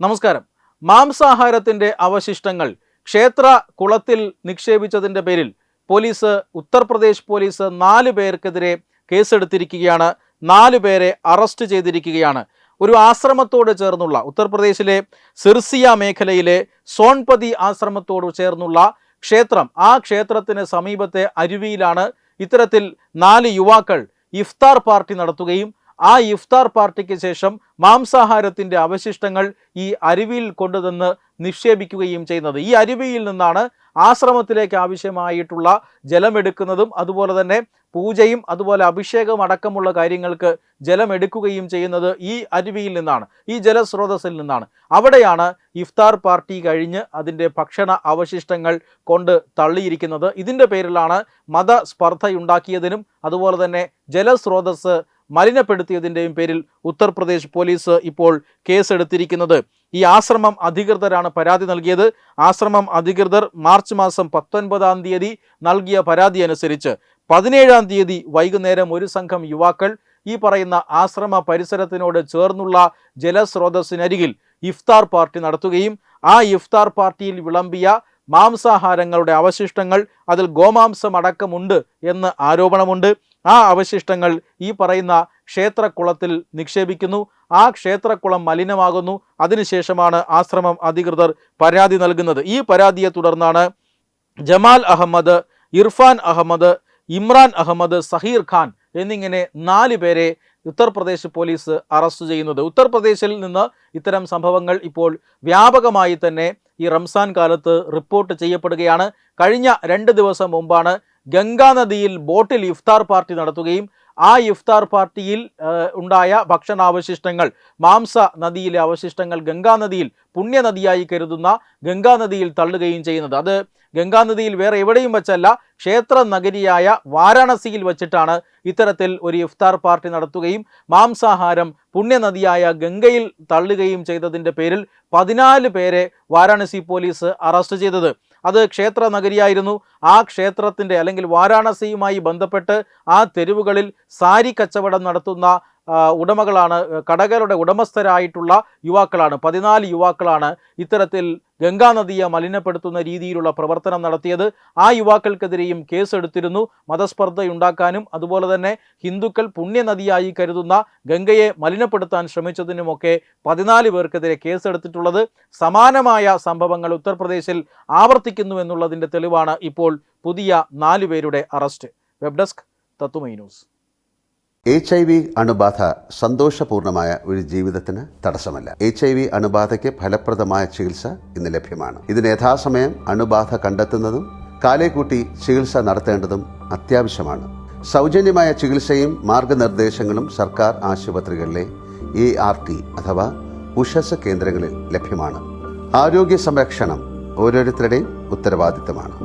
നമസ്കാരം. മാംസാഹാരത്തിന്റെ അവശിഷ്ടങ്ങൾ ക്ഷേത്ര കുളത്തിൽ നിക്ഷേപിച്ചതിന്റെ പേരിൽ ഉത്തർപ്രദേശ് പോലീസ് 4 പേർക്കെതിരെ കേസെടുത്തിരിക്കുകയാണ്. 4 പേരെ അറസ്റ്റ് ചെയ്തിരിക്കുകയാണ്. ഒരു ആശ്രമത്തോട് ചേർന്നുള്ള ഉത്തർപ്രദേശിലെ സിർസിയ മേഖലയിലെ സോൺപതി ആശ്രമത്തോട് ചേർന്നുള്ള ക്ഷേത്രം, ആ ക്ഷേത്രത്തിന് സമീപത്തെ അരുവിയിലാണ് ഇത്തരത്തിൽ 4 യുവാക്കൾ ഇഫ്താർ പാർട്ടി നടത്തുകയും ആ ഇഫ്താർ പാർട്ടിക്ക് ശേഷം മാംസാഹാരത്തിൻ്റെ അവശിഷ്ടങ്ങൾ ഈ അരുവിയിൽ കൊണ്ടുവന്ന് നിക്ഷേപിക്കുകയും ചെയ്യുന്നത്. ഈ അരുവിയിൽ നിന്നാണ് ആശ്രമത്തിലേക്ക് ആവശ്യമായിട്ടുള്ള ജലമെടുക്കുന്നതും അതുപോലെ തന്നെ പൂജയും അതുപോലെ അഭിഷേകം അടക്കമുള്ള കാര്യങ്ങൾക്ക് ജലമെടുക്കുകയും ചെയ്യുന്നത് ഈ അരുവിയിൽ നിന്നാണ്, ഈ ജലസ്രോതസ്സിൽ നിന്നാണ്. അവിടെയാണ് ഇഫ്താർ പാർട്ടി കഴിഞ്ഞ് അതിൻ്റെ ഭക്ഷണ അവശിഷ്ടങ്ങൾ കൊണ്ട് തള്ളിയിരിക്കുന്നത്. ഇതിൻ്റെ പേരിലാണ് മതസ്പർദ്ധയുണ്ടാക്കിയതിനും അതുപോലെ തന്നെ ജലസ്രോതസ് മലിനപ്പെടുത്തിയതിൻ്റെയും പേരിൽ ഉത്തർപ്രദേശ് പോലീസ് ഇപ്പോൾ കേസെടുത്തിരിക്കുന്നത്. ഈ ആശ്രമം അധികൃതരാണ് പരാതി നൽകിയത്. ആശ്രമം അധികൃതർ മാർച്ച് മാസം 19-ാം തീയതി നൽകിയ പരാതി അനുസരിച്ച് 17-ാം തീയതി വൈകുന്നേരം ഒരു സംഘം യുവാക്കൾ ഈ പറയുന്ന ആശ്രമ പരിസരത്തിനോട് ചേർന്നുള്ള ജലസ്രോതസ്സിനരികിൽ ഇഫ്താർ പാർട്ടി നടത്തുകയും ആ ഇഫ്താർ പാർട്ടിയിൽ വിളമ്പിയ മാംസാഹാരങ്ങളുടെ അവശിഷ്ടങ്ങൾ, അതിൽ ഗോമാംസം അടക്കമുണ്ട് എന്ന് ആരോപണമുണ്ട്. ആ അവശിഷ്ടങ്ങൾ ഈ പറയുന്ന ക്ഷേത്രക്കുളത്തിൽ നിക്ഷേപിക്കുന്നു. ആ ക്ഷേത്രക്കുളം മലിനമാകുന്നു. അതിനുശേഷമാണ് ആശ്രമം അധികൃതർ പരാതി നൽകുന്നത്. ഈ പരാതിയെ തുടർന്നാണ് ജമാൽ അഹമ്മദ്, ഇർഫാൻ അഹമ്മദ്, ഇമ്രാൻ അഹമ്മദ്, സഹീർ ഖാൻ എന്നിങ്ങനെ 4 പേരെ ഉത്തർപ്രദേശ് പോലീസ് അറസ്റ്റ് ചെയ്യുന്നത്. ഉത്തർപ്രദേശിൽ നിന്ന് ഇത്തരം സംഭവങ്ങൾ ഇപ്പോൾ വ്യാപകമായി തന്നെ ഈ റംസാൻ കാലത്ത് റിപ്പോർട്ട് ചെയ്യപ്പെടുകയാണ്. കഴിഞ്ഞ 2 ദിവസം മുമ്പാണ് ഗംഗാനദിയിൽ ബോട്ടിൽ ഇഫ്താർ പാർട്ടി നടത്തുകയും ആ ഇഫ്താർ പാർട്ടിയിൽ ഉണ്ടായ ഭക്ഷണാവശിഷ്ടങ്ങൾ, മാംസ നദിയിലെ അവശിഷ്ടങ്ങൾ ഗംഗാനദിയിൽ, പുണ്യനദിയായി കരുതുന്ന ഗംഗാനദിയിൽ തള്ളുകയും ചെയ്യുന്നത്. അത് ഗംഗാനദിയിൽ വേറെ എവിടെയും വച്ചല്ല, ക്ഷേത്ര നഗരിയായ വാരാണസിയിൽ വച്ചിട്ടാണ് ഇത്തരത്തിൽ ഒരു ഇഫ്താർ പാർട്ടി നടത്തുകയും മാംസാഹാരം പുണ്യനദിയായ ഗംഗയിൽ തള്ളുകയും ചെയ്തതിൻ്റെ പേരിൽ 14 പേരെ വാരാണസി പോലീസ് അറസ്റ്റ് ചെയ്തത്. അത് ക്ഷേത്ര നഗരിയായിരുന്നു. ആ ക്ഷേത്രത്തിൻ്റെ അല്ലെങ്കിൽ വാരാണസിയുമായി ബന്ധപ്പെട്ട് ആ തെരുവുകളിൽ സാരി കച്ചവടം നടത്തുന്ന ഉടമകളാണ്, കടകളുടെ ഉടമസ്ഥരായിട്ടുള്ള യുവാക്കളാണ്. 14 യുവാക്കളാണ് ഇത്തരത്തിൽ ഗംഗാനദിയെ മലിനപ്പെടുത്തുന്ന രീതിയിലുള്ള പ്രവർത്തനം നടത്തിയത്. ആ യുവാക്കൾക്കെതിരെയും കേസെടുത്തിരുന്നു. മതസ്പർദ്ധയുണ്ടാക്കാനും അതുപോലെ തന്നെ ഹിന്ദുക്കൾ പുണ്യനദിയായി കരുതുന്ന ഗംഗയെ മലിനപ്പെടുത്താൻ ശ്രമിച്ചതിനുമൊക്കെ 14 പേർക്കെതിരെ കേസെടുത്തിട്ടുള്ളത്. സമാനമായ സംഭവങ്ങൾ ഉത്തർപ്രദേശിൽ ആവർത്തിക്കുന്നു എന്നുള്ളതിൻ്റെ തെളിവാണ് ഇപ്പോൾ പുതിയ 4 പേരുടെ അറസ്റ്റ്. വെബ് ഡെസ്ക് തത്തുമൈ ന്യൂസ്. HIV അണുബാധ സന്തോഷപൂർണമായ ഒരു ജീവിതത്തിന് തടസ്സമല്ല. HIV അണുബാധയ്ക്ക് ഫലപ്രദമായ ചികിത്സ ഇന്ന് ലഭ്യമാണ്. ഇതിന് യഥാസമയം അണുബാധ കണ്ടെത്തുന്നതും കാലേക്കൂട്ടി ചികിത്സ നടത്തേണ്ടതും അത്യാവശ്യമാണ്. സൗജന്യമായ ചികിത്സയും മാർഗനിർദ്ദേശങ്ങളും സർക്കാർ ആശുപത്രികളിലെ ART അഥവാ ഉഷസ് കേന്ദ്രങ്ങളിൽ ലഭ്യമാണ്. ആരോഗ്യ സംരക്ഷണം ഓരോരുത്തരുടെയും ഉത്തരവാദിത്തമാണ്.